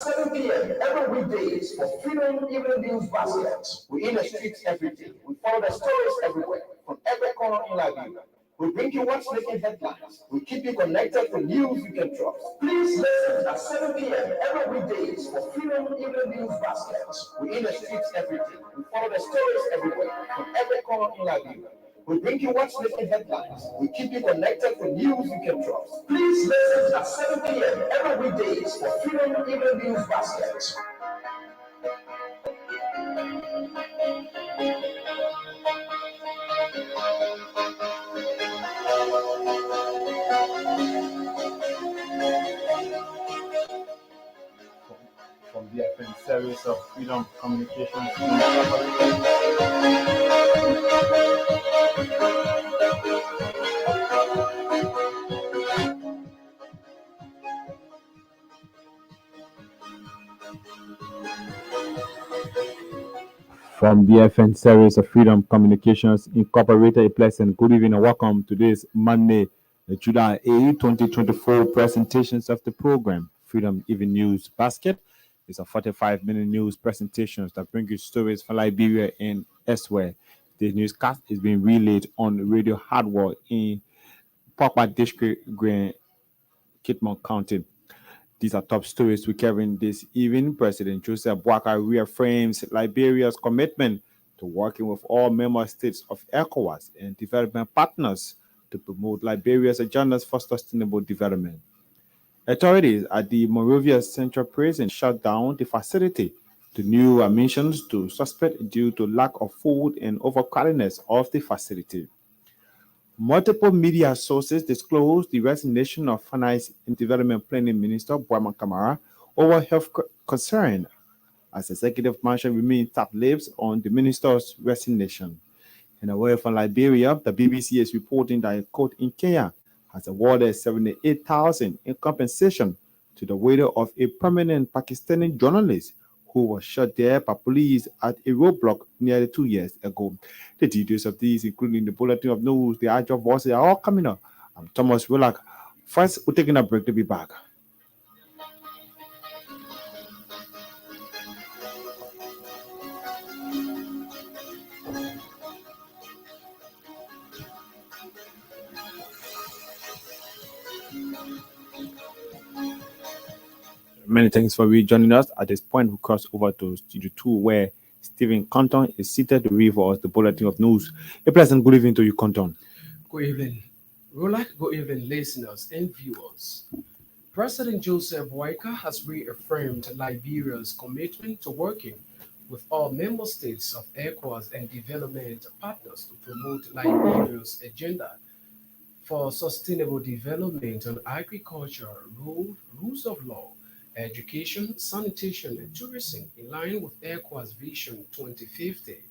7 p.m. every weekdays for Freedom Evening News Basket. We're in the streets every day. We follow the stories everywhere, from every corner in Liberia. We bring you what's making headlines. We keep you connected to news you can trust. Please listen at 7 p.m. every weekdays for Freedom Evening News Basket. We're in the streets every day. We follow the stories everywhere, from every corner in Liberia. We bring you what's making headlines. We keep you connected to news you can trust. Please listen at 7 p.m. every weekdays for Freedom Evening News Basket. From the FM service of Freedom Communications. From the FN series of Freedom Communications Incorporated, a pleasant good evening and welcome to this Monday, July 8, 2024 presentations of the program Freedom Even News Basket. It's a 45-minute news presentations that bring you stories from Liberia and elsewhere. The newscast is being relayed on Radio Hardware in Pokpa District, Grand Kitmon County. These are top stories we cover in this evening. President Joseph Boakai reaffirms Liberia's commitment to working with all member states of ECOWAS and development partners to promote Liberia's agendas for sustainable development. Authorities at the Monrovia Central Prison shut down the facility to new admissions to suspects due to lack of food and overcrowdedness of the facility. Multiple media sources disclosed the resignation of Finance and Development Planning Minister Boaman Kamara over health concern, as executive mansion remains tight-lipped on the minister's resignation. And away from Liberia, the BBC is reporting that a court in Kenya has awarded $78,000 in compensation to the widow of a prominent Pakistani journalist who was shot dead by police at a roadblock nearly 2 years ago. The details of these, including the bulletin of news, the Agile voices, are all coming up. I'm Thomas Willack. First, we're taking a break to be back. Many thanks for rejoining us. At this point, we cross over to Studio 2, where Stephen Compton is seated to read for us the bulletin of news. A pleasant good evening to you, Compton. Good evening, Roland. Good evening, listeners and viewers. President Joseph Boakai has reaffirmed Liberia's commitment to working with all member states of ECOWAS and development partners to promote Liberia's agenda for sustainable development on agriculture, rules of law, education, sanitation, and tourism in line with ECOWAS Vision 2050.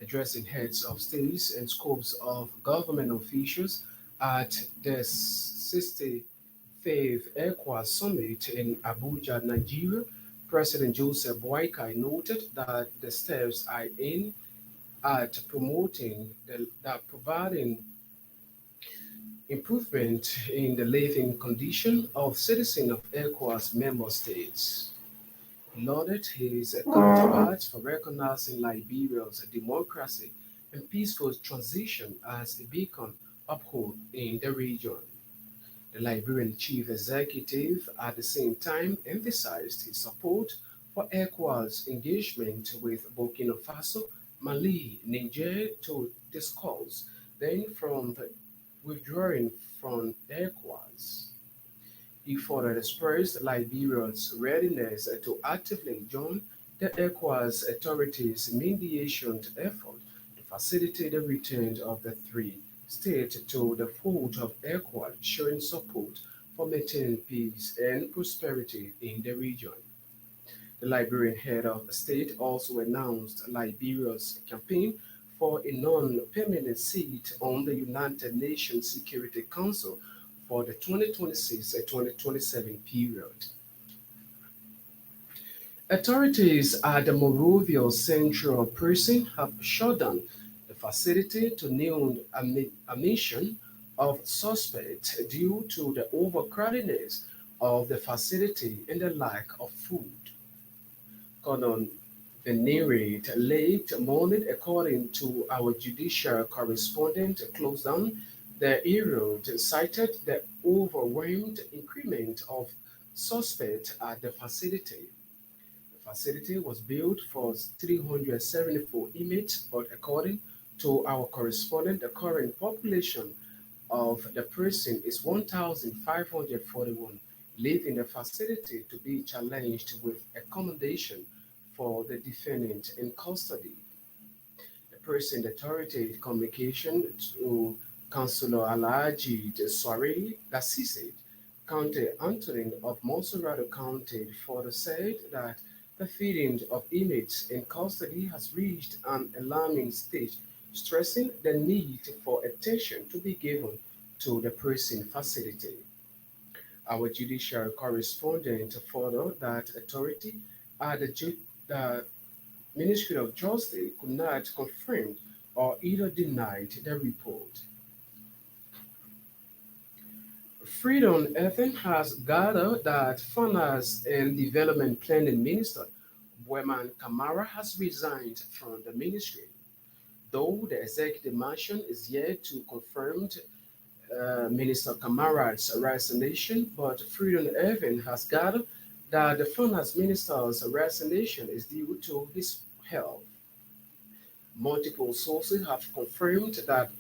Addressing heads of states and scopes of government officials at the 65th ECOWAS Summit in Abuja, Nigeria, President Joseph Boakai noted that the steps are aimed at providing improvement in the living condition of citizens of ECOWAS member states. He lauded his counterparts for recognizing Liberia's democracy and peaceful transition as a beacon uphold in the region. The Liberian chief executive at the same time emphasized his support for ECOWAS engagement with Burkina Faso, Mali, Niger to discuss then from the withdrawing from ECOWAS. He further expressed Liberia's readiness to actively join the ECOWAS authorities' mediation effort to facilitate the return of the three states to the fold of ECOWAS, showing support for maintaining peace and prosperity in the region. The Liberian head of state also announced Liberia's campaign for a non-permanent seat on the United Nations Security Council for the 2026-2027 period. Authorities at the Monrovia Central Prison have shut down the facility to new admission of suspects due to the overcrowdedness of the facility and the lack of food. Colonel Venerate late morning, according to our judicial correspondent, closed down the Herald, cited the overwhelmed increment of suspects at the facility. The facility was built for 374 inmates, but according to our correspondent, the current population of the prison is 1,541, leaving the facility to be challenged with accommodation for the defendant in custody. The prison authority communication to Councillor Alhaji Soare Dasise, County Attorney of Monserrado County, further said that the feeding of inmates in custody has reached an alarming stage, stressing the need for attention to be given to the prison facility. Our judicial correspondent further that authority at the Ministry of Justice could not confirm or either denied the report. Freedom FM has gathered that Finance and Development Planning Minister Bueman Kamara has resigned from the ministry, though the executive mansion is yet to confirm Minister Kamara's resignation, but Freedom Irving has gathered that the finance minister's resignation is due to his health. Multiple sources have confirmed that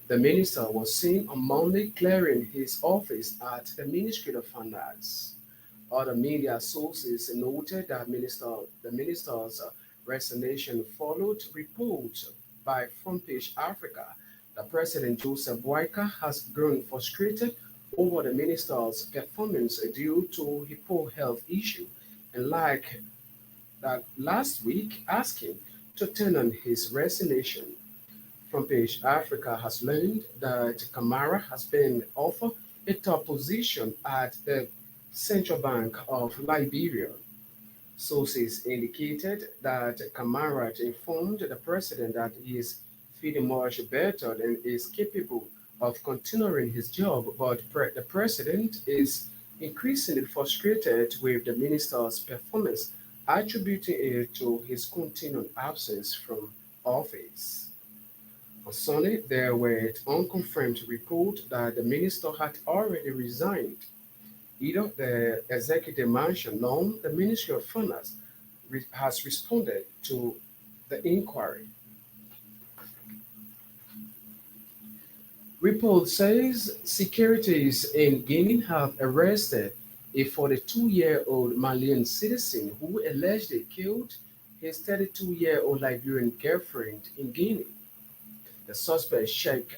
the minister was seen on Monday clearing his office at the Ministry of Finance. Other media sources noted that the minister's resignation followed reports by Frontpage Africa that President Joseph Boakai has grown frustrated over the minister's performance due to a poor health issue, and like that last week asking to turn on his resignation. Frontpage Africa has learned that Kamara has been offered a top position at the Central Bank of Liberia. Sources indicated that Kamara informed the president that he is feeling much better and is capable of continuing his job, but the president is increasingly frustrated with the minister's performance, attributing it to his continued absence from office. On Sunday, there were unconfirmed reports that the minister had already resigned. Either the executive mansion nor the Ministry of Finance has responded to the inquiry. Report says securities in Guinea have arrested a 42-year-old Malian citizen who allegedly killed his 32-year-old Liberian girlfriend in Guinea. The suspect, Sheikh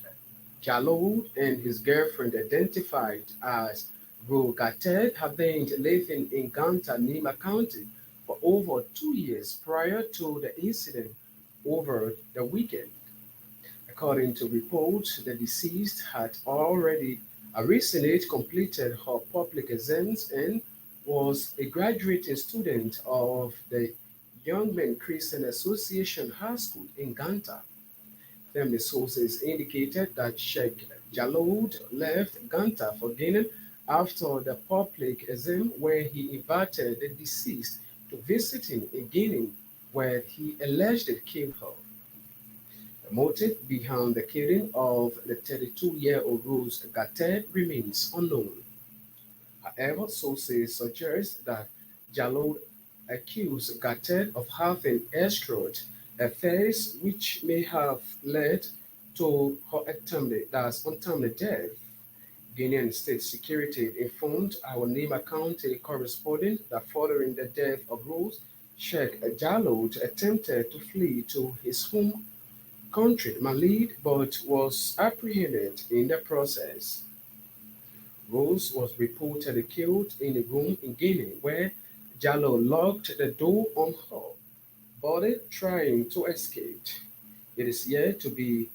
Jalloud, and his girlfriend, identified as Ro Gated, have been living in Ganta, Nima County for over 2 years prior to the incident over the weekend. According to reports, the deceased had already recently completed her public exams and was a graduating student of the Young Men Christian Association High School in Ganta. Family sources indicated that Sheikh Jalloud left Ganta for Guinea after the public exam, where he invited the deceased to visit him in Guinea, where he allegedly killed her. The motive behind the killing of the 32-year-old Rose Gatet remains unknown. However, sources suggest that Jalloud accused Gatet of having estranged affairs which may have led to her untimely death. Guinean State Security informed our Nima County correspondent that following the death of Rose, Sheikh Jalloud attempted to flee to his home country, Mali, but was apprehended in the process. Rose was reportedly killed in a room in Guinea where Jalloud locked the door on her body, trying to escape. It is yet to be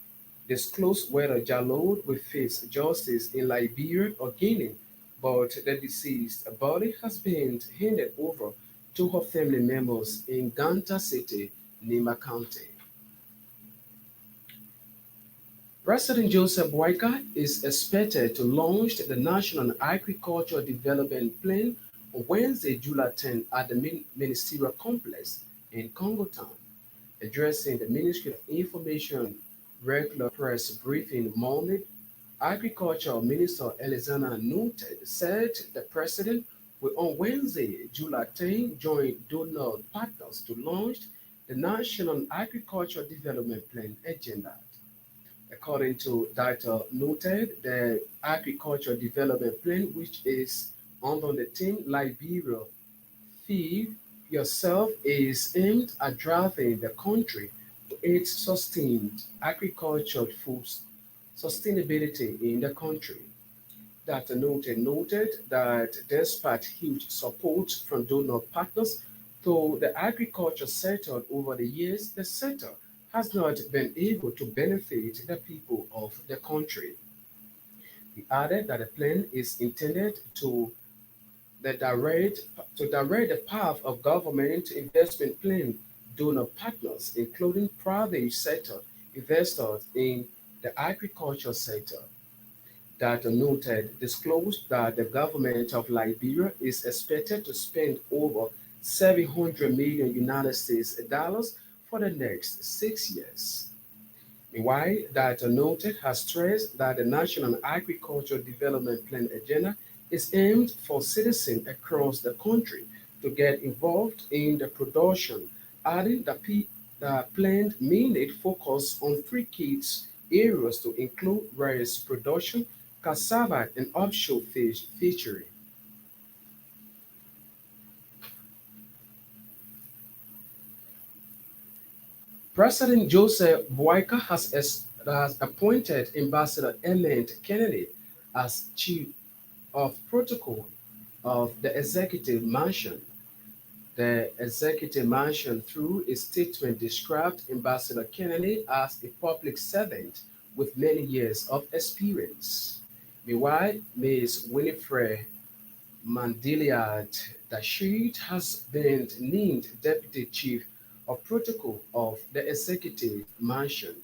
disclosed whether Jalloud will face justice in Liberia or Guinea, but the deceased body has been handed over to her family members in Ganta City, Nima County. President Joseph Boyka is expected to launch the National Agricultural Development Plan on Wednesday, July 10, at the Ministerial Complex in Congo Town. Addressing the Ministry of Information regular press briefing Monday, Agriculture Minister Alexander Nutet said the president will on Wednesday, July 10, join donor partners to launch the National Agricultural Development Plan agenda. According to Dr. Noted, the Agricultural Development Plan, which is under the theme Liberia Feed Yourself, is aimed at driving the country to its sustained agricultural food sustainability in the country. Dr. noted that despite huge support from donor partners to the agriculture sector over the years, the sector has not been able to benefit the people of the country. He added that the plan is intended the direct, to direct the path of government investment plan donor partners, including private sector investors in the agriculture sector. Data noted disclosed that the government of Liberia is expected to spend over 700 million United States dollars for the next 6 years. Meanwhile, Data noted has stressed that the National Agricultural Development Plan agenda is aimed for citizens across the country to get involved in the production, adding that the planned mandate focus on three key areas to include rice production, cassava, and offshore fish fishery. President Joseph Boyka has appointed Ambassador Emmett Kennedy as chief of protocol of the executive mansion. The executive mansion, through a statement, described Ambassador Kennedy as a public servant with many years of experience. Meanwhile, Ms. Winifred Mandiliat Dashid has been named Deputy Chief of Protocol of the Executive Mansion.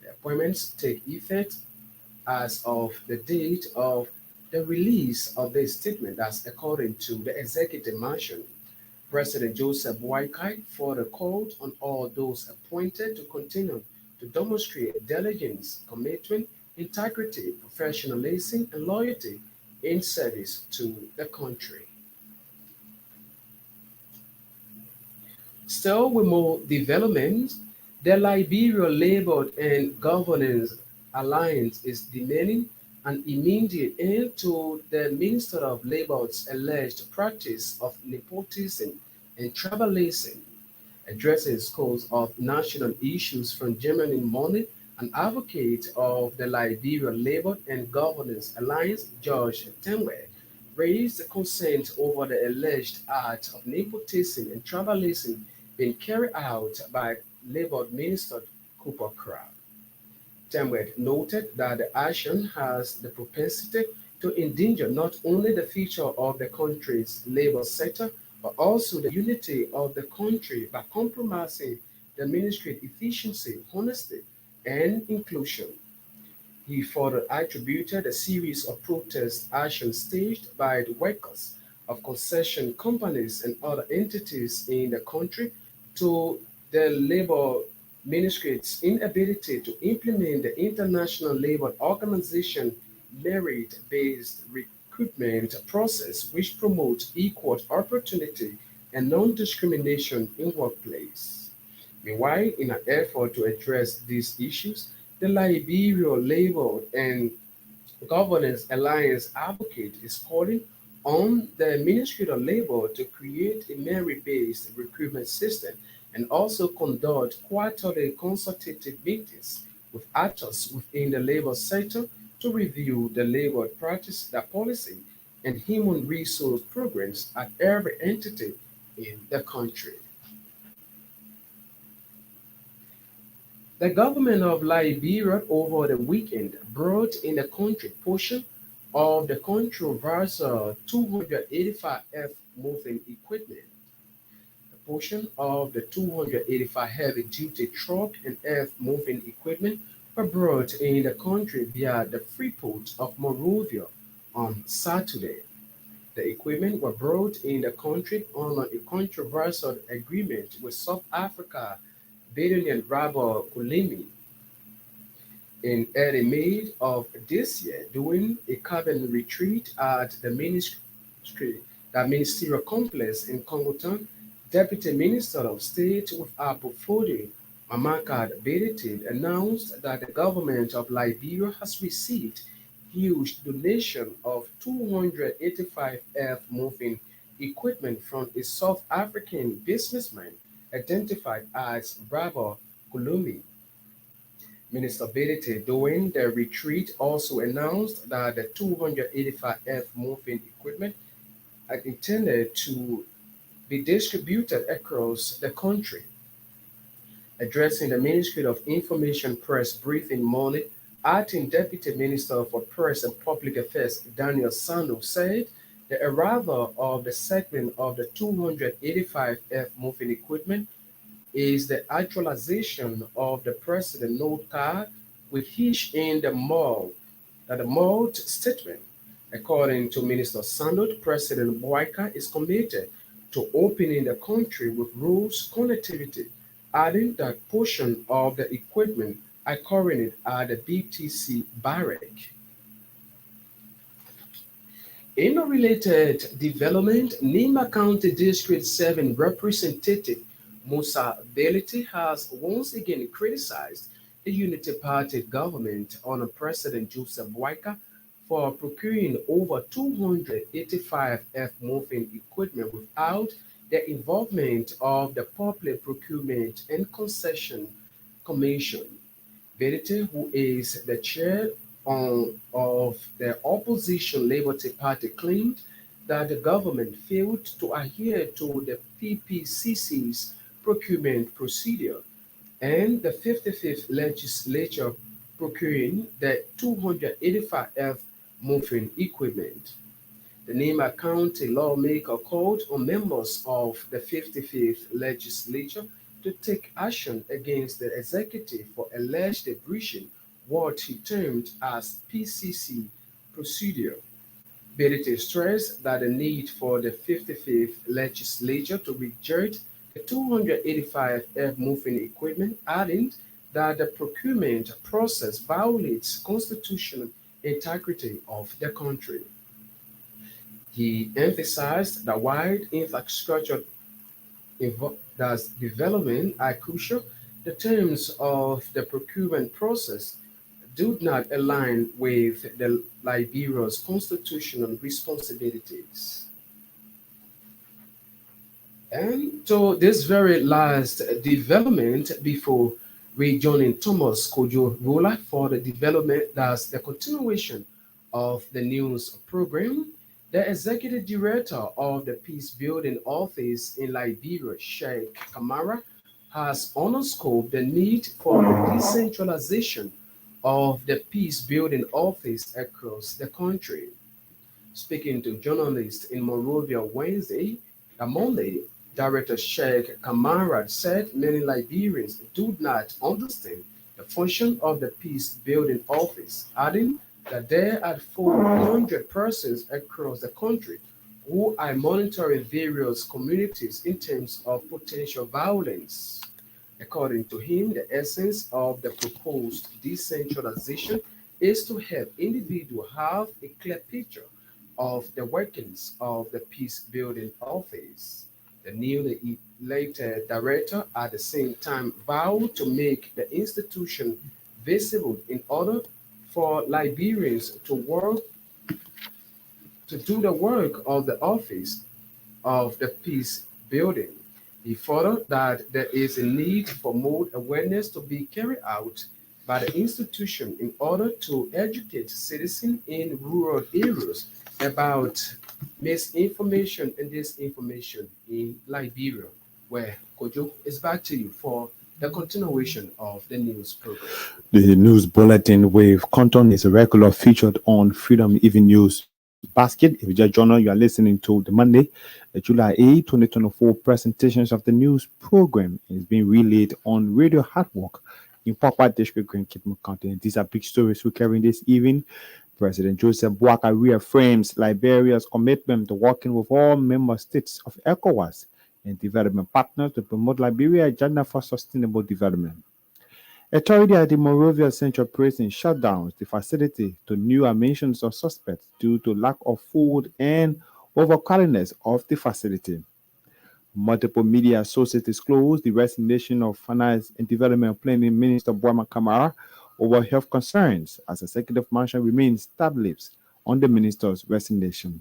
The appointments take effect as of the date of the release of the statement, that's according to the Executive Mansion. President Joseph Boakai further called on all those appointed to continue to demonstrate diligence, commitment, integrity, professionalism, and loyalty in service to the country. Still, with more development, the Liberia Labour and Governance Alliance is demanding an immediate end to the Minister of Labour's alleged practice of nepotism and tribalism, addressing scores of national issues from Germany Money, an advocate of the Liberia Labour and Governance Alliance, George Tenwe, raised concern over the alleged act of nepotism and tribalism being carried out by Labour Minister Cooper Crab. Temwed noted that the action has the propensity to endanger not only the future of the country's labor sector, but also the unity of the country by compromising the ministry's efficiency, honesty, and inclusion. He further attributed a series of protest actions staged by the workers of concession companies and other entities in the country to the labor ministry's inability to implement the International Labour Organization merit-based recruitment process, which promotes equal opportunity and non-discrimination in workplace. Meanwhile, in an effort to address these issues, the Liberia Labour and Governance Alliance advocate is calling on the Ministry of Labor to create a merit-based recruitment system and also conduct quarterly consultative meetings with actors within the labor sector to review the labor practice, the policy, and human resource programs at every entity in the country. The government of Liberia over the weekend brought in the country portion of the controversial 285F moving equipment. The portion of the 285 heavy duty truck and earth moving equipment were brought in the country via the free port of Monrovia on Saturday. The equipment were brought in the country on a controversial agreement with South Africa billionaire Robert Kulimi in early May of this year during a cabinet retreat at the ministerial complex in Congoton. Deputy Minister of State with Apple Fode Mamakad Bedete announced that the government of Liberia has received huge donation of 285 earth moving equipment from a South African businessman identified as Bravo Kulumi. Minister Bedete during the retreat also announced that the 285 earth moving equipment are intended to be distributed across the country. Addressing the Ministry of Information press briefing Monday, Acting Deputy Minister for Press and Public Affairs Daniel Sando said the arrival of the segment of the 285 F-moving equipment is the actualization of the President note card with each in the mold, the mold statement. According to Minister Sandot, President Boyka is committed to opening the country with rules connectivity, adding that portion of the equipment occurring at the BTC barrack. In a related development, Nima County District 7 Representative Musa Beliti has once again criticized the Unity Party government under President Joseph Boyka for procuring over 285 F-moving equipment without the involvement of the Public Procurement and Concession Commission. Beliti, who is the chair of the opposition Labour Party, claimed that the government failed to adhere to the PPCC's procurement procedure and the 55th legislature procuring the 285F moving equipment. The Nima County lawmaker called on members of the 55th legislature to take action against the executive for alleged breaching what he termed as PCC procedure. Bedete stressed that the need for the 55th legislature to reject the 285 F-moving equipment, adding that the procurement process violates constitutional integrity of the country. He emphasized that while infrastructure development are crucial, the terms of the procurement process do not align with the Liberia's constitutional responsibilities. And so this very last development before rejoining Thomas Kojo Rola for the development, that's the continuation of the news program. The executive director of the Peace Building Office in Liberia, Sheikh Kamara, has underscored the need for the decentralization of the Peace Building Office across the country. Speaking to journalists in Monrovia Monday, Director Sheikh Kamara said many Liberians do not understand the function of the Peace Building Office, adding that there are 400 persons across the country who are monitoring various communities in terms of potential violence. According to him, the essence of the proposed decentralization is to help individuals have a clear picture of the workings of the Peace Building Office. The newly elected director at the same time vowed to make the institution visible in order for Liberians to do the work of the office of the peace building. He further that there is a need for more awareness to be carried out by the institution in order to educate citizens in rural areas about misinformation and disinformation in Liberia, where Kojo is back to you for the continuation of the news program. The news bulletin with content is a regular featured on Freedom Even News Basket. If you just joined us, you are listening to the Monday, July 8, 2024 presentations of the news program. It's being relayed on Radio Hard Work in Papa District, Green Kitman County. And these are big stories we're carrying this evening. President Joseph Boakai reaffirms Liberia's commitment to working with all member states of ECOWAS and development partners to promote Liberia's agenda for sustainable development. Authority at the Monrovia Central Prison shut down the facility to new admissions of suspects due to lack of food and overcrowdedness of the facility. Multiple media sources disclosed the resignation of Finance and Development Planning Minister Boama Kamara over health concerns as executive mansion remains tab-lips on the minister's resignation.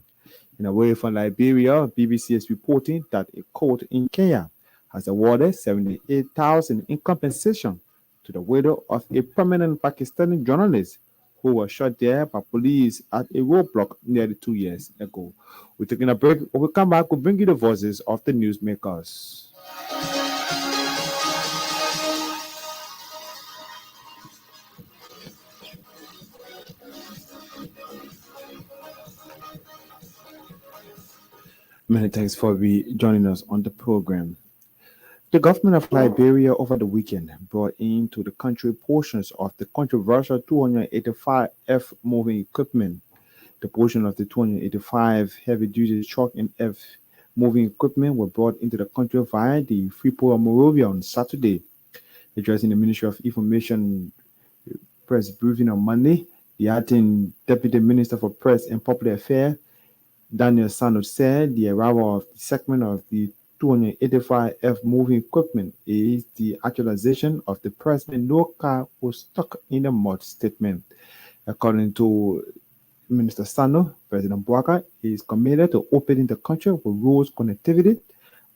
In away from Liberia, BBC is reporting that a court in Kenya has awarded $78,000 in compensation to the widow of a prominent Pakistani journalist who was shot dead by police at a roadblock nearly 2 years ago. We're taking a break. When we come back, we'll bring you the voices of the newsmakers. Many thanks for joining us on the program. The government of Liberia over the weekend brought into the country portions of the controversial 285F moving equipment. The portion of the 285 heavy-duty truck and F moving equipment were brought into the country via the Freeport of Monrovia on Saturday. Addressing the Ministry of Information press briefing on Monday, the acting Deputy Minister for Press and Public Affairs, Daniel Sano, said the arrival of the segment of the 285F moving equipment is the actualization of the president no car was stuck in the mud statement. According to Minister Sano, President Boakai is committed to opening the country with roads connectivity,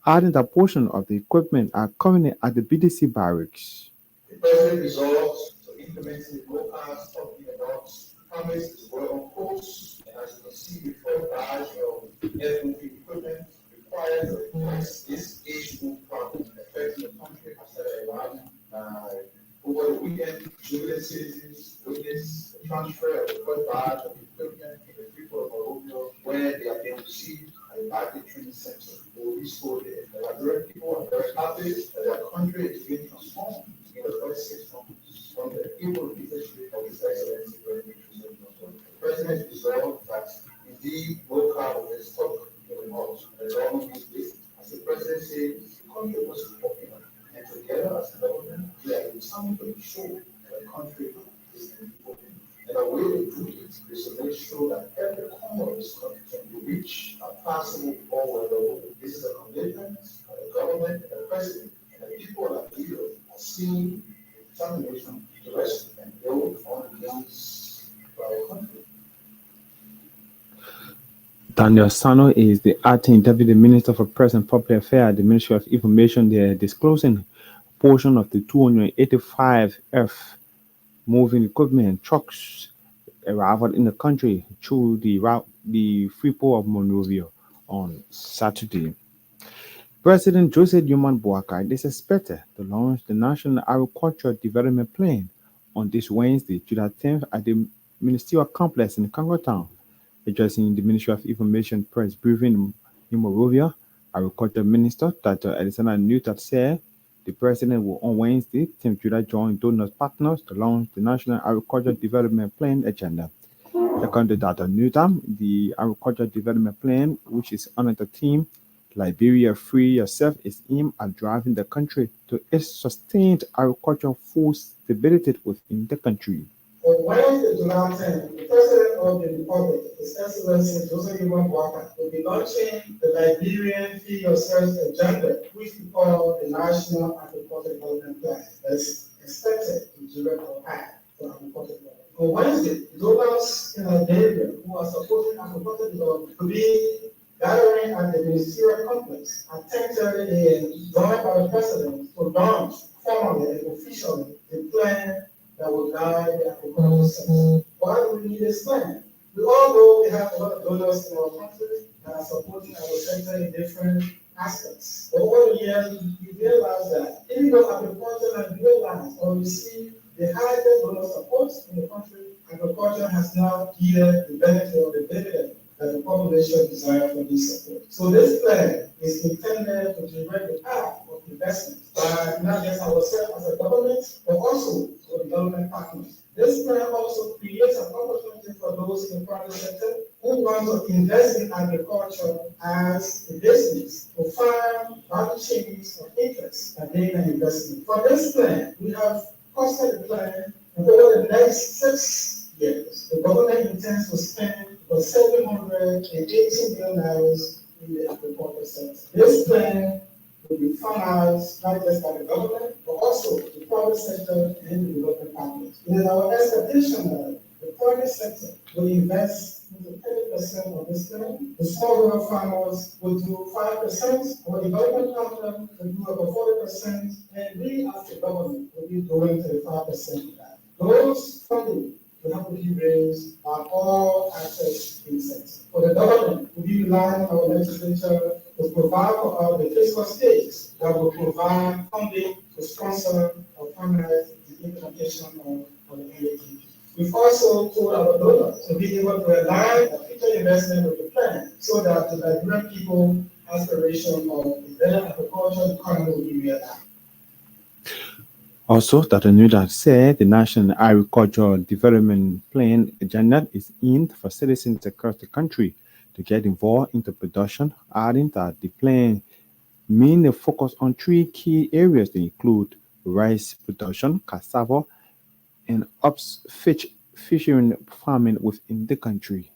adding that portion of the equipment are currently at the BDC barracks. The president resolved to implement the no-cars talking about promise is well on course, and as you can see, the first batch of air-moving equipment required to address this age-group problem affecting the country has started arriving. Over the weekend, Jubilee citizens witnessed the transfer of the first batch of equipment to the people of Monrovia, where they are being received at a Liberia training center. We spoke there. The Liberian people are very happy that their country is being transformed in the first 6 months from the evil leadership of His Excellency the President resolved that indeed no car will be stuck in the north. The government is this. As the President said, the country was popular. And together as a government, we are determined to ensure that the country is important. And the way we do it is to make sure that every corner of this country can be reached and passable all over the world. This is a commitment of the government and the President and the people of Liberia are seeing determination to rest and build on the gains for our country. Daniel Sano is the acting Deputy Minister for Press and Public Affairs at the Ministry of Information. They are disclosing a portion of the 285F moving equipment and trucks arrived in the country through the Freeport of Monrovia on Saturday. President Joseph Newman Boakai is expected to launch the National Agricultural Development Plan on this Wednesday, July 10th, at the Ministerial Complex in Kangotown. Addressing the Ministry of Information press briefing in Monrovia, Agriculture Minister Dr. Alexander Newton said the President will on Wednesday, 10th July, join donor partners to launch the National Agricultural Development Plan agenda. According to Dr. Newton, the Agricultural Development Plan, which is under the theme Liberia Free Yourself, is aimed at driving the country to its sustained agricultural food stability within the country. On Wednesday, July 10th, the President of the Republic, His Excellency Joseph Newman Boakai, will be launching the Liberian Feed Yourself agenda, which we call the National Agricultural Development Plan, that's expected to direct our path for agricultural development. On Wednesday, donors in Liberia who are supporting agricultural development will be gathering at the Ministerial Complex at 10:30 a.m., joined by the President to launch formally and officially the plan that will guide the agricultural sector. Why do we need this plan? We all know we have a lot of donors in our country that are supporting our sector in different aspects. But over the years, we realize that even though agriculture has realized or received the highest donor support in the country, agriculture has not yielded the benefit of the dividend that the population desire for this support. So this plan is intended to direct the path of investment by not just ourselves as a government, but also for development partners. This plan also creates an opportunity for those in the private sector who want to invest in agriculture as a business to find value chains of interest and gain an investment. For this plan, we have costed a plan, and over the next 6 years, the government intends to spend for 780 million in the agriculture sector. This plan will be financed not just by the government, but also the private sector and the development partners. It is our expectation that the private sector will invest into 30% of this plan. The smallholder farmers will do 5%, our development partner will do about 40%, and we as the government will be doing 35% of that. Those funding will have to be raised by all access in the sector. For the government, will be relying on our legislature to provide for the fiscal states that will provide funding to sponsor or finance the implementation of the NADP. We've also told our donors to be able to align the future investment with the plan so that the Liberian people aspiration of a better agricultural economy will be realized. Also, Dr. Nuda said the National Agricultural Development Plan agenda is aimed for citizens across the country to get involved into production, adding that the plan mainly focus on 3 key areas. They include rice production, cassava, and fishing farming within the country.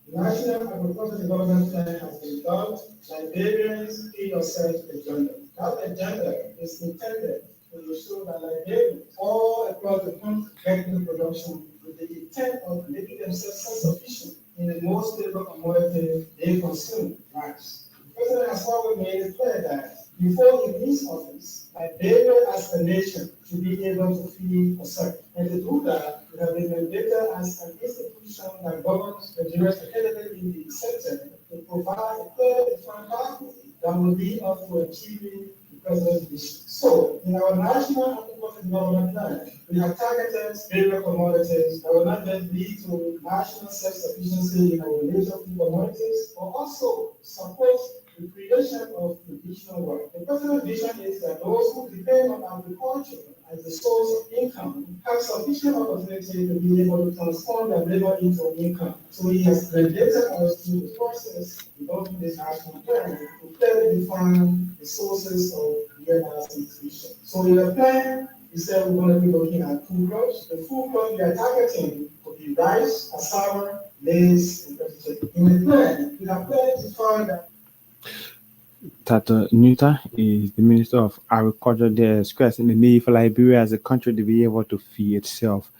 The National Agricultural Development Plan has been dubbed Liberians Feed Yourself agenda. That agenda is intended to ensure that Liberians all across the country get into production with the intent of making themselves self-sufficient in the most stable commodity they consume, rice. The President has always made it clear that before he leaves office, Liberia as a nation should be able to feed herself. And to do that, we have been mandated as an institution that governs Nigeria's academy in the sector to provide a clear defined pathway that will lead us to achieving the President's vision. So, in our National Agricultural Development Plan, we have targeted various commodities that will not just lead to national self-sufficiency in our major food commodities, but also support the creation of additional work. The President's vision is that those who depend on agriculture as a source of income have sufficient opportunity to be able to transform their labor into income. So he has mandated us through the process developing this national plan to clearly define the sources of realizing vision. So in the plan, we said we're going to be looking at food crops. The food crops we are targeting could be rice, cassava, maize, and vegetable. In the plan, we have clearly defined that Tata Nuta is the Minister of Agriculture there, stressing the need for Liberia as a country to be able to feed itself.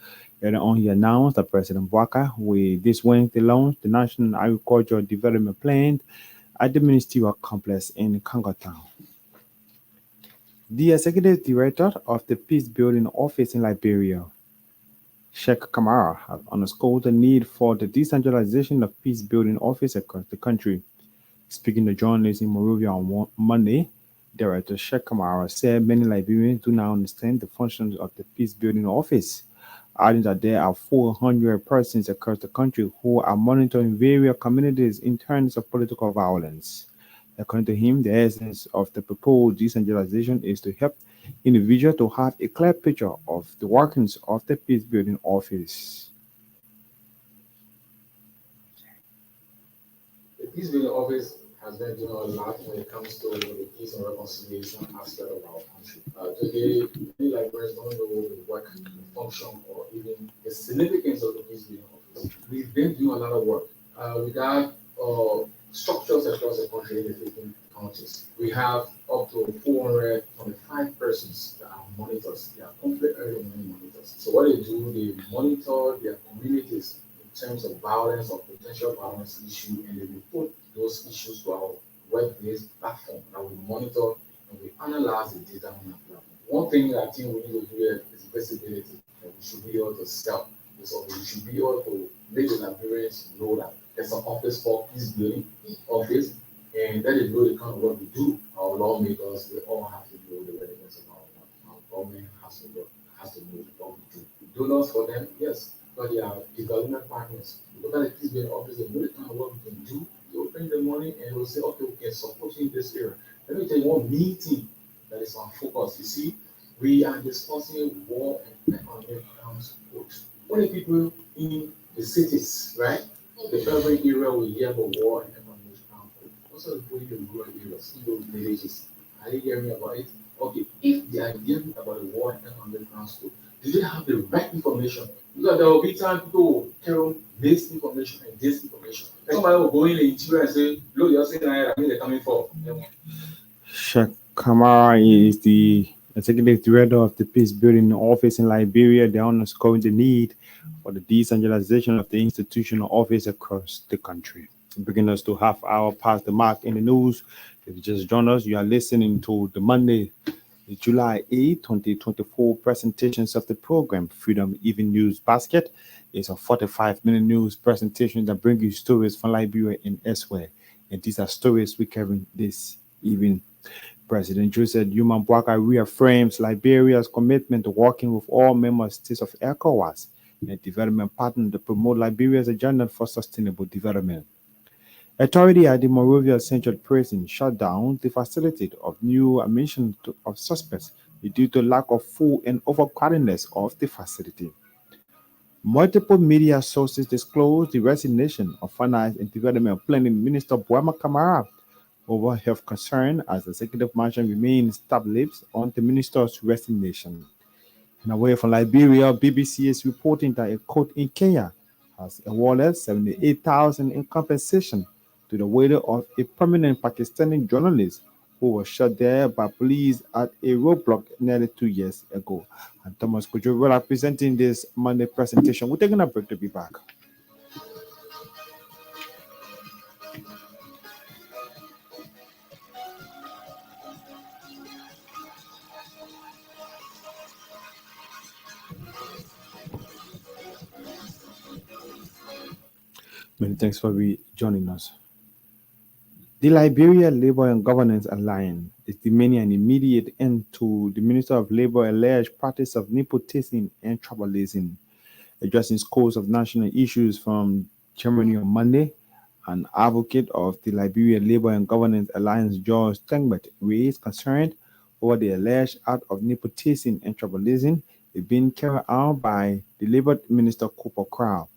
Earlier on, he announced that President Bwaka will this Wednesday launch the National Agricultural Development Plan at the Ministerial Complex in Kangotown. The Executive Director of the Peace Building Office in Liberia, Sheikh Kamara, has underscored the need for the decentralization of peace building office across the country. Speaking to journalists in Monrovia on Monday, Director Sheikh Kamara said many Liberians do not understand the functions of the peace building office, adding that there are 400 persons across the country who are monitoring various communities in terms of political violence. According to him, the essence of the proposed decentralization is to help individuals to have a clear picture of the workings of the peace building office. The peace building office has been doing a lot when it comes to the peace and reconciliation aspect of our country. Today, many Liberians don't know the work, the function, or even the significance of the peace building office. We've been doing a lot of work. We got structures across the country in the 15 counties. We have up to 425 persons that are monitors. They are conflict early monitors. So what they do, they monitor their communities in terms of violence or potential violence issue, and they report those issues to our web-based platform that we monitor and we analyze the data on that platform. One thing that I think we need to do here is visibility. That we should be able to sell this office. We should be able to make the Liberians know that there's an office for peace building office, and that is really kind of what we do. Our lawmakers, they all have to know the relevance of our government has to know what we do. Donors for them, yes. but they are development partners. Look at the Peace office, they know the kind of work we can do. They'll bring the money and they'll say, okay, we can support you in this area. Let me tell you one meeting that is on focus. You see, we are discussing war and economic transport. Only people in the cities, right? The urban area will hear about war and economic transport. Also, the people in the rural areas, in those villages, are they hearing about it? Okay, if they are hearing about the war and economic transport, do they have the right information? Because there will be time people will tell misinformation and disinformation. Somebody will go in the interior and say, look, you're saying I mean they're coming for. Sheikh Kamara is the executive director of the Peace Building Office in Liberia. They are underscoring the need for the decentralization of the institutional office across the country. Bringing us to half hour past the mark in the news. If you just joined us, you are listening to the Monday, July 8, 2024 presentations of the program Freedom Even News Basket. It's a 45-minute news presentation that brings you stories from Liberia and elsewhere. And these are stories we're covering this evening. President Joseph Yuma Bwaka reaffirms Liberia's commitment to working with all member states of ECOWAS and a development partner to promote Liberia's agenda for sustainable development. Authority at the Monrovia Central Prison shut down the facility of new admission of suspects due to lack of food and overcrowdedness of the facility. Multiple media sources disclosed the resignation of Finance and Development Planning Minister Boama Kamara over health concern as the executive mansion remains stab-lips on the minister's resignation. And away from Liberia, BBC is reporting that a court in Kenya has awarded 78,000 in compensation to the widow of a prominent Pakistani journalist who was shot there by police at a roadblock nearly 2 years ago. And Thomas Kujura presenting this Monday presentation. We're taking a break to be back. Many thanks for joining us. The Liberia Labor and Governance Alliance is demanding an immediate end to the Minister of Labor alleged practice of nepotism and tribalism. Addressing scores of national issues from Germany on Monday, an advocate of the Liberia Labor and Governance Alliance, George Tengbert, raised concern over the alleged act of nepotism and tribalism being carried out by the Labor Minister Cooper Crow.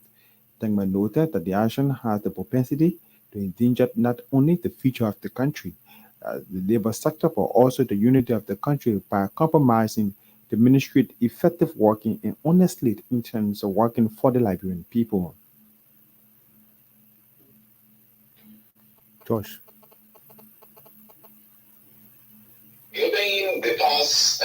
Tengbert noted that the action has the propensity to endanger not only the future of the country, the labor sector, but also the unity of the country by compromising the ministry's effective working and honestly in terms of working for the Liberian people. Josh. In the past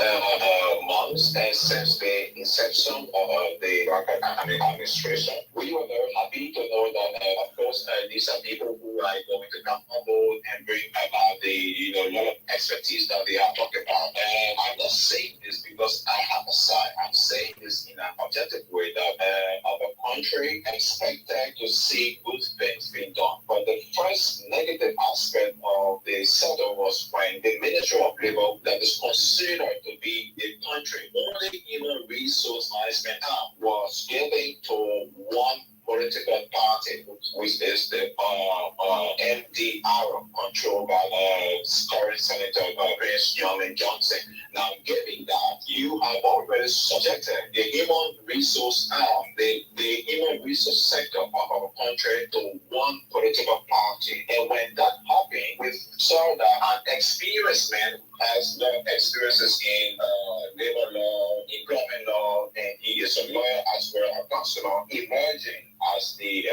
months and since the inception of the Rocket administration, we were very happy to know that, of course, these are people who are going to come on board and bring about the lot of expertise that they are talking about. And I'm not saying this because I have a side. I'm saying this in an objective way that our country expected to see good things being done. But the first negative aspect of the setup was when the Ministry of Labor that is considered to be the country only human resource management arm was given to one political party, which is the MDR, controlled by current Senator Prince Young Johnson. Now, given that you have already subjected the human resource arm, the human resource sector of our country to one political party, and when that happened, we saw that an experienced man has no experiences in labor law, employment law, and he is a lawyer as well as a counselor, emerging as the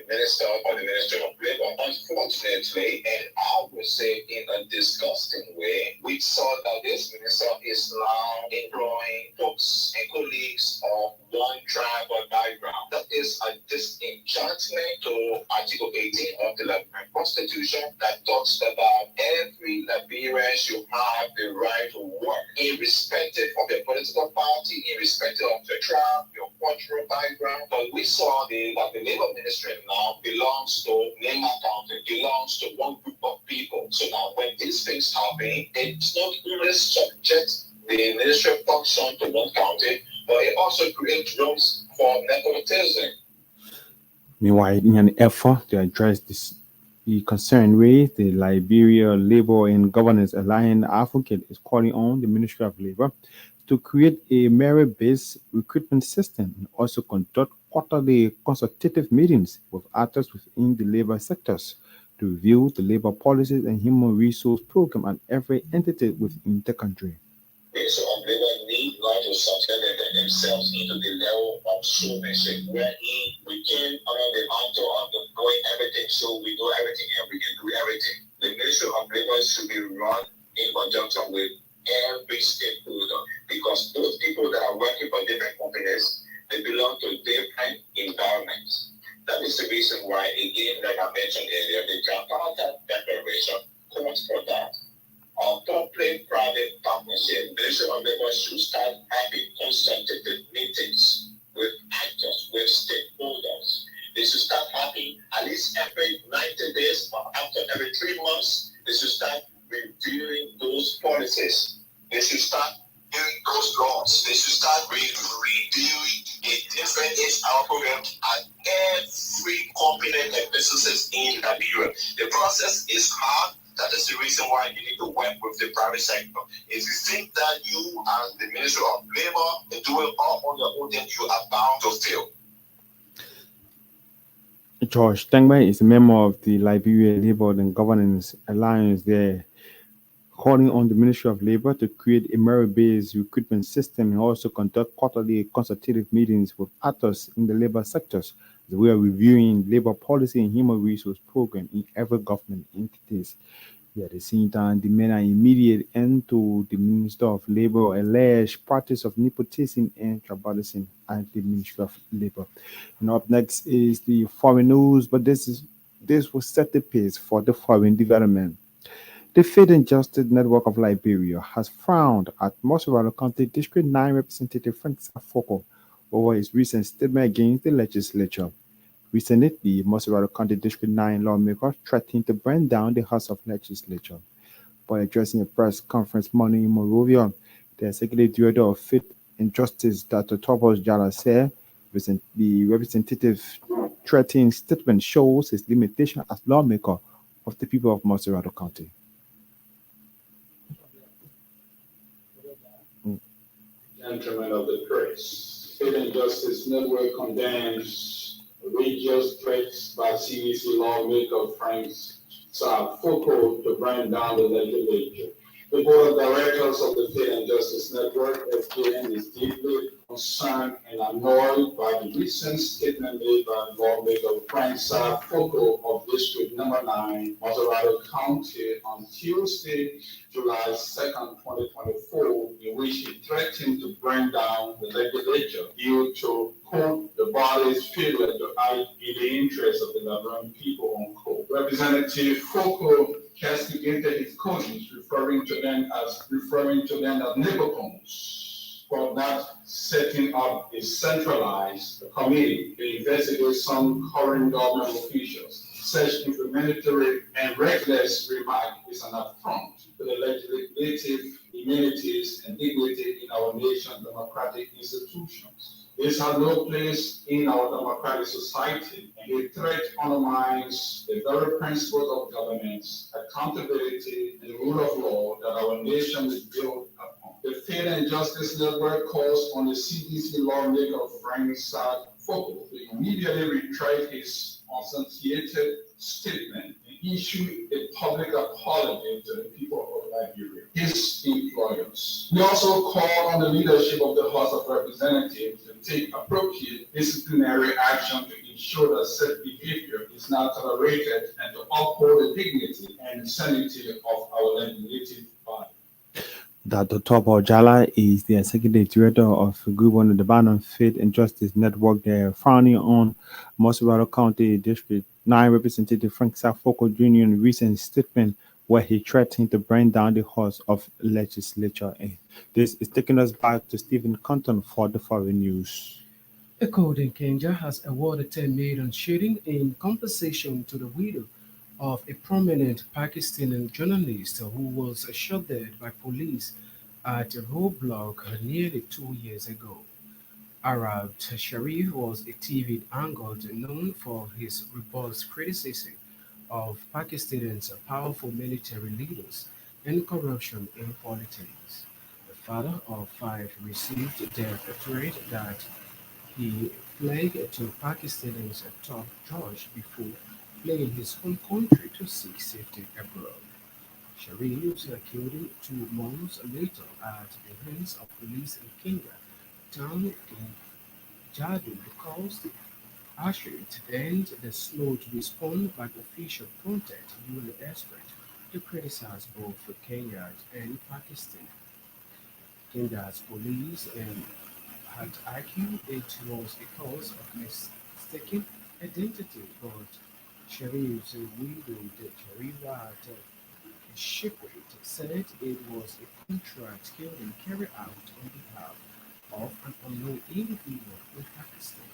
minister or the Minister of Labor. Unfortunately, and I would say in a disgusting way, we saw that this minister is now employing folks and colleagues of one tribe or background. That is a disenchantment to Article 18 of the Liberian Constitution that talks about every Liberian should have the right to work, irrespective of your political party, irrespective of your tribe, your cultural background. But we saw that the labor ministry now belongs to Nema County, belongs to one group of people. So now when these things happen, it's not only subject the ministry function to one county, but it also creates rooms for nepotism. Meanwhile, in an effort to address the concern raised, the Liberia Labor and Governance Alliance advocate is calling on the Ministry of Labor to create a merit-based recruitment system and also conduct quarterly consultative meetings with actors within the labor sectors to review the labor policies and human resource program at every entity within the country. So Labor need not to subject themselves into the level of showmanship, wherein we can under the mantle of doing everything, so we do everything and we can do everything. The Ministry of Labor should be run in conjunction with every stakeholder, because those people that are working for different companies, they belong to different environments. That is the reason why, again, like I mentioned earlier, the Jakarta Declaration calls for that. Public-private partnership, Ministry of Labor should start having consultative meetings with actors, with stakeholders. They should start having at least every 90 days or after every 3 months. They should start reviewing those policies. They should start doing those laws. They should start reviewing a different HR program at every component and businesses in Liberia. The process is hard. That is the reason why you need to work with the private sector. If you think that you, as the Ministry of Labor, are doing all on your own, then you are bound to fail. George Tengbe is a member of the Liberia Labor and Governance Alliance there, calling on the Ministry of Labor to create a merit-based recruitment system and also conduct quarterly consultative meetings with actors in the labor sectors. We are reviewing labor policy and human resource program in every government entities. At the same time, demand an immediate end to the Minister of Labor alleged practice of nepotism and tribalism at the Ministry of Labor. And up next is the foreign news, but this will set the pace for the foreign development. The Faith and Justice Network of Liberia has frowned at Mossoraro County District 9 Representative Frank Safoko over his recent statement against the legislature. Recently, the Mossoraro County District 9 lawmaker threatened to burn down the House of Legislature. While addressing a press conference Monday in Monrovia, the Executive Director of Faith and Justice, Dr. Topos Jala, said the representative threatening statement shows his limitation as lawmaker of the people of Mossoraro County. Gentlemen of the press, Faith and Justice Network condemns outrageous threats by CEC lawmaker Frank Safoko to burn down the legislature. The Board of Directors of the Faith and Justice Network, FJN, is deeply concerned and annoyed by the recent statement made by lawmaker Frank Safoko of District Number 9, Mossoraro County, on Tuesday, July 2nd, 2024, in which he threatened to burn down the legislature due to, quote, the body's failure to act in the interest of the Liberian people, unquote. Representative Foko castigated his colleagues, referring to them as Nepocones, for not setting up a centralized committee to investigate some current government officials. Such inflammatory and reckless remark is an affront to the legislative immunities and dignity in our nation's democratic institutions. This has no place in our democratic society, and the threat undermines the very principles of governance, accountability, and the rule of law that our nation is built upon. The Faith and Justice Network calls on the CDC lawmaker Frank Safoko to immediately retract his unsubstantiated statement and issue a public apology to the people of Liberia, his employers. We also call on the leadership of the House of Representatives to take appropriate disciplinary action to ensure that such behavior is not tolerated and to uphold the dignity and sanity of our legislative body. Dr. Topo Jala is the Executive Director of Group on the Banner Faith and Justice Network. They're frowning on Mossoraro County District 9 Representative Frank Safoko Jr. in a recent statement where he threatened to burn down the House of Legislature. This is taking us back to Stephen Compton for the foreign news. A court in Kenya has awarded 10 million shilling in compensation to the widow of a prominent Pakistani journalist who was shot dead by police at a roadblock nearly 2 years ago. Arab Sharif was a TV anchor known for his robust criticism of Pakistan's powerful military leaders and corruption in politics. The father of five received death threat that he fled to Pakistan's top judge before fleeing his home country to seek safety abroad. Sharif was killed 2 months later at the hands of police in Kenya, town in Jadu caused Ashit and the slow to respond by official prompted UN experts to criticize both Kenya and Pakistan. Kenya's police had argued it was a cause of mistaken identity, but Sharif's widow, the Jariwat Shipwright, said it was a contract killing carried out on behalf of an unknown individual in Pakistan.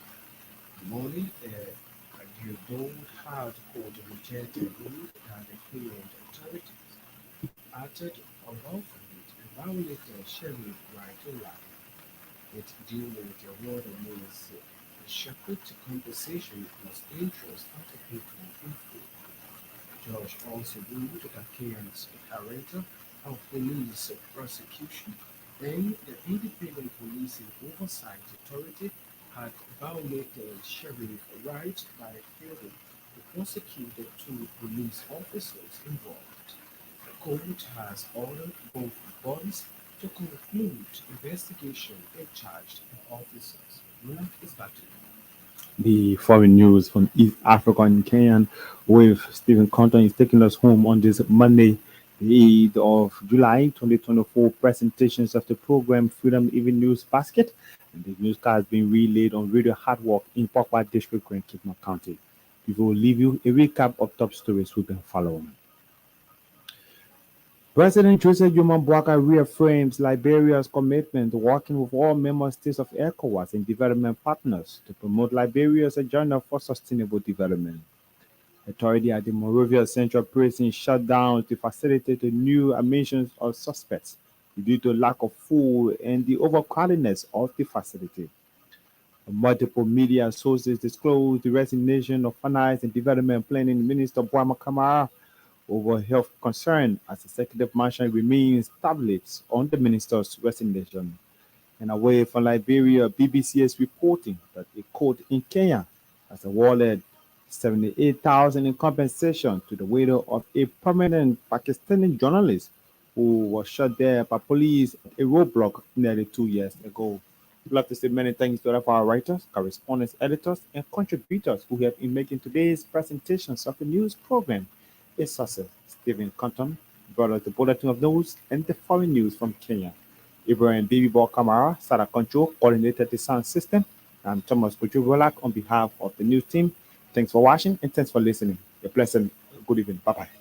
The money the board had called rejected ruled that the Kenyan authorities acted unlawfully and violated Sharif's right to life. It dealing with the award means a separate compensation plus interest after payment in full. The judge also ruled that Kenya's director of police prosecution and the Independent Policing Oversight Authority had violated Sheriff's rights by failing to prosecute the 2 police officers involved. The court has ordered both bodies to conclude investigation and charge the officers. Room is back to you. The foreign news from East Africa and Kenya with Stephen Compton is taking us home on this Monday, the 8th of July 2024 presentations of the program Freedom Even News Basket. And the newscast has been relayed on Radio Hard Work in Pokwa District, Grand Kidman County. We will leave you a recap of top stories we've been following. President Joseph Jomo Boakai reaffirms Liberia's commitment to working with all member states of ECOWAS and development partners to promote Liberia's agenda for sustainable development. Authority at the Monrovia Central Prison shut down to facilitate the new admissions of suspects due to lack of food and the overcrowdedness of the facility. Multiple media sources disclosed the resignation of Finance and Development Planning Minister Boama Kamara over health concern as executive marshal remains tablets on the minister's resignation. And away from Liberia, BBC is reporting that a court in Kenya has awarded 78,000 in compensation to the widow of a prominent Pakistani journalist who was shot dead by police at a roadblock nearly 2 years ago. We'd love to say many thanks to all of our writers, correspondents, editors, and contributors who have been making today's presentations of the news program a success. Stephen Compton brought us the bulletin of news and the foreign news from Kenya. Ibrahim Bibibo Kamara, Sarah Control, coordinated the sound system. I'm Thomas Kujubolak on behalf of the news team. Thanks for watching and thanks for listening. A pleasant good evening. Bye-bye.